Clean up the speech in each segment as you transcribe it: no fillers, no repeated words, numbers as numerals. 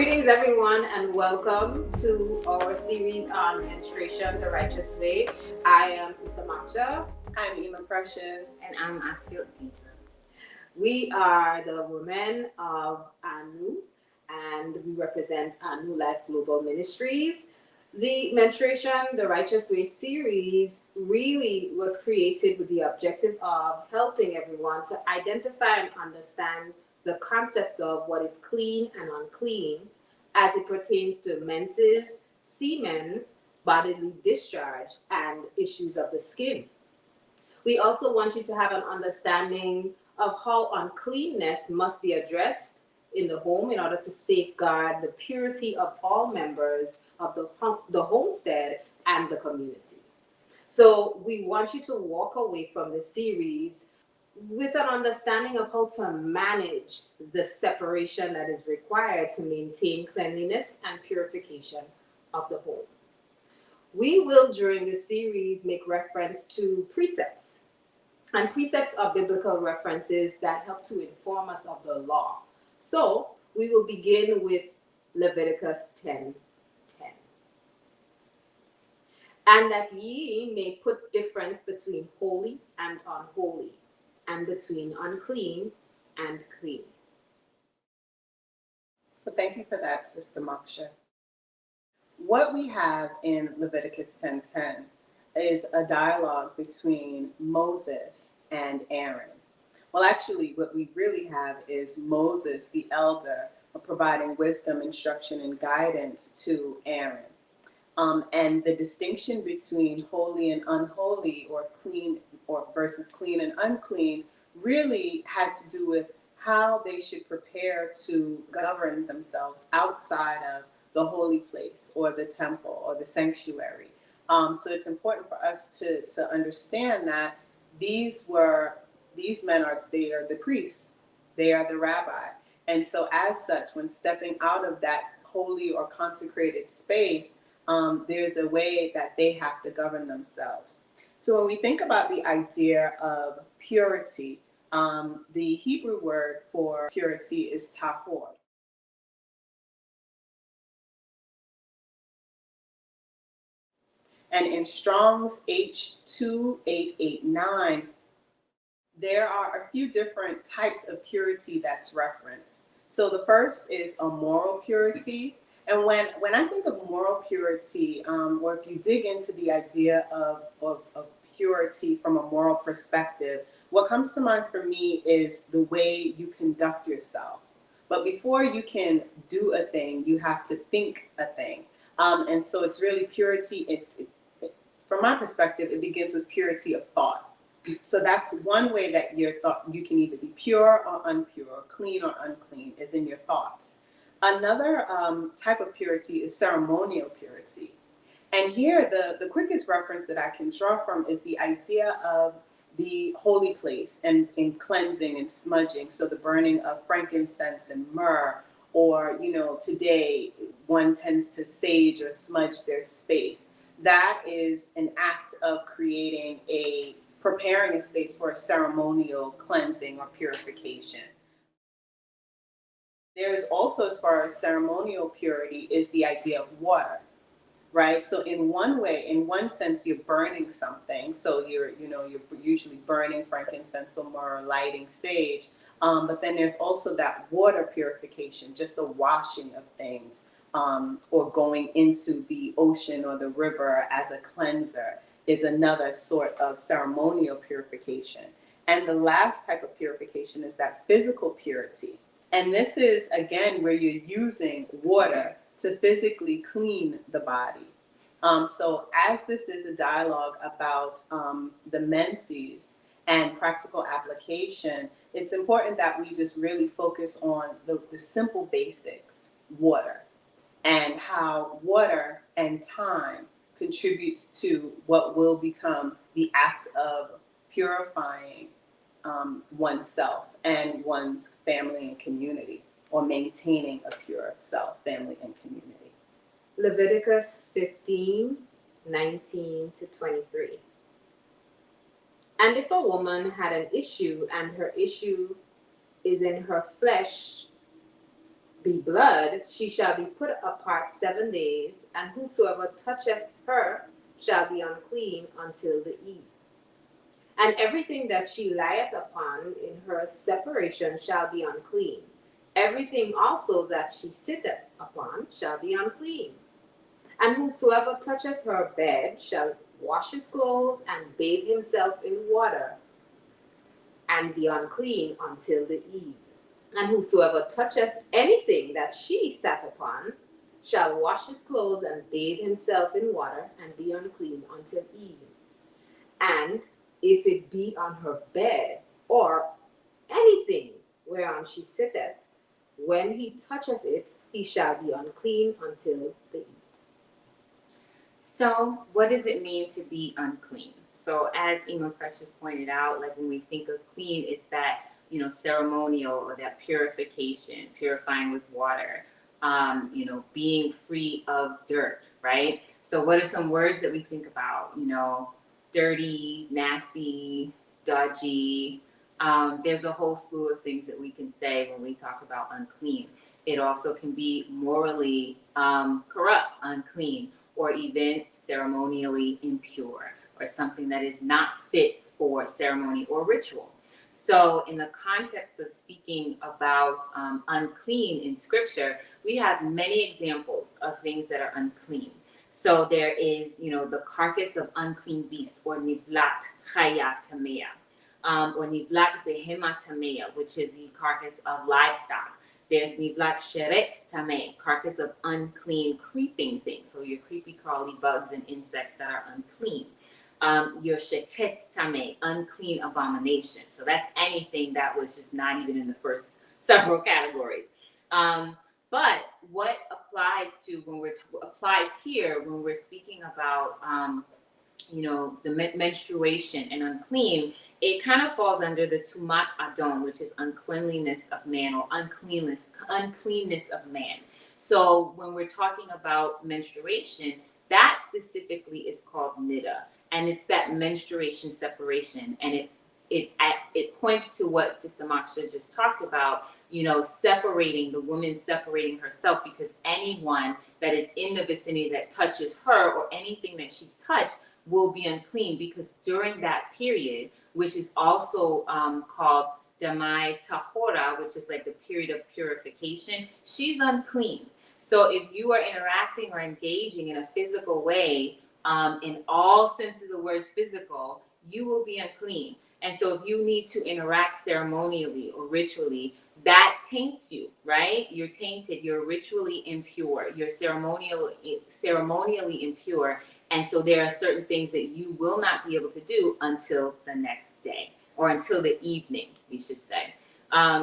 Greetings, everyone, and welcome to our series on menstruation the righteous way. I am Sister Maksha. I'm Ema Precious. And I'm Akil Deep. We are the women of Anu, and we represent Anu Life Global Ministries. The Menstruation the Righteous Way series really was created with the objective of helping everyone to identify and understand the concepts of what is clean and unclean as it pertains to menses, semen, bodily discharge, and issues of the skin. We also want you to have an understanding of how uncleanness must be addressed in the home in order to safeguard the purity of all members of the homestead and the community. So we want you to walk away from the series with an understanding of how to manage the separation that is required to maintain cleanliness and purification of the home. We will, during this series, make reference to precepts. And precepts are biblical references that help to inform us of the law. So we will begin with Leviticus 10:10. And that ye may put difference between holy and unholy, and between unclean and clean. So thank you for that, Sister Maksha. What we have in Leviticus 10:10 is a dialogue between Moses and Aaron. Well, actually, what we really have is Moses, the elder, providing wisdom, instruction, and guidance to Aaron. And the distinction between holy and unholy, or clean or versus clean and unclean, really had to do with how they should prepare to govern themselves outside of the holy place or the temple or the sanctuary. So it's important for us to understand that these men are the priests, they are the rabbi. And so as such, when stepping out of that holy or consecrated space, there's a way that they have to govern themselves. So when we think about the idea of purity, the Hebrew word for purity is tahor. And in Strong's H2889, there are a few different types of purity that's referenced. So the first is a moral purity. And when I think of moral purity, or if you dig into the idea of purity from a moral perspective, what comes to mind for me is the way you conduct yourself. But before you can do a thing, you have to think a thing. And so it's really purity. From my perspective, it begins with purity of thought. So that's one way that your thought, you can either be pure or unpure, clean or unclean, is in your thoughts. Another type of purity is ceremonial purity. And here, the quickest reference that I can draw from is the idea of the holy place and in cleansing and smudging. So the burning of frankincense and myrrh, or, today one tends to sage or smudge their space. That is an act of preparing a space for a ceremonial cleansing or purification. There's also, as far as ceremonial purity, is the idea of water, right? So in one sense, you're burning something. So you're usually burning frankincense or myrrh, lighting sage. But then there's also that water purification, just the washing of things, or going into the ocean or the river as a cleanser is another sort of ceremonial purification. And the last type of purification is that physical purity. And this is, again, where you're using water to physically clean the body. So as this is a dialogue about the menses and practical application, it's important that we just really focus on the simple basics, water, and how water and time contributes to what will become the act of purifying oneself and one's family and community, or maintaining a pure self, family, and community. Leviticus 15:19-23. And if a woman had an issue, and her issue is in her flesh, be blood, she shall be put apart 7 days, and whosoever toucheth her shall be unclean until the eve. And everything that she lieth upon in her separation shall be unclean. Everything also that she sitteth upon shall be unclean. And whosoever toucheth her bed shall wash his clothes and bathe himself in water, and be unclean until the eve. And whosoever toucheth anything that she sat upon shall wash his clothes and bathe himself in water, and be unclean until eve. And if it be on her bed, or anything whereon she sitteth, when he toucheth it, he shall be unclean until the eve. So, what does it mean to be unclean? So, as Emma Precious pointed out, like when we think of clean, it's that, ceremonial, or that purification, purifying with water, being free of dirt, right? So, what are some words that we think about? Dirty, nasty, dodgy. There's a whole slew of things that we can say when we talk about unclean. It also can be morally corrupt, unclean, or even ceremonially impure, or something that is not fit for ceremony or ritual. So in the context of speaking about unclean in Scripture, we have many examples of things that are unclean. So there is, the carcass of unclean beast, or nivlat chaya tamea, or nivlat behema tamea, which is the carcass of livestock. There's nivlat sheretz tameh, carcass of unclean creeping things. So your creepy crawly bugs and insects that are unclean. Your sheketz tameh, unclean abomination. So that's anything that was just not even in the first several categories. But what applies to applies here when we're speaking about the menstruation and unclean, it kind of falls under the tumat adon, which is uncleanliness of man, or uncleanness of man. So when we're talking about menstruation, that specifically is called nida, and it's that menstruation separation, and it points to what Sister Maksha just talked about, separating the woman, separating herself, because anyone that is in the vicinity that touches her, or anything that she's touched, will be unclean, because during that period, which is also called Damai Tahora, which is like the period of purification, she's unclean. So if you are interacting or engaging in a physical way, in all sense of the words physical, you will be unclean. And so if you need to interact ceremonially or ritually, that taints you, right? You're tainted, you're ritually impure, you're ceremonially impure. And so there are certain things that you will not be able to do until the next day, or until the evening, we should say.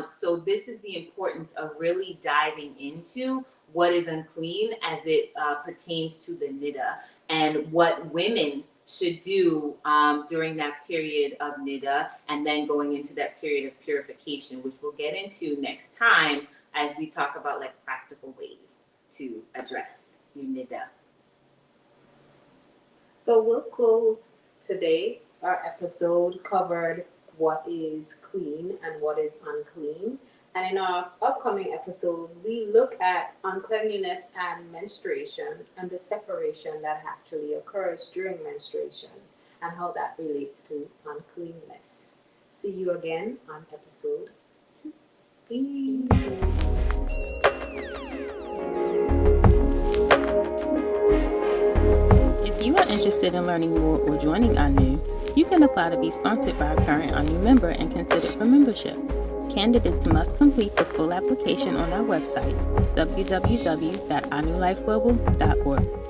So this is the importance of really diving into what is unclean as it pertains to the nida, and what women should do during that period of nida, and then going into that period of purification, which we'll get into next time as we talk about like practical ways to address your nida. So we'll close today. Our episode covered what is clean and what is unclean. And in our upcoming episodes, we look at uncleanliness and menstruation, and the separation that actually occurs during menstruation, and how that relates to uncleanness. See you again on episode 2. Peace. If you are interested in learning more or joining ANU, you can apply to be sponsored by a current ANU member and considered for membership. Candidates must complete the full application on our website, www.anulifeglobal.org.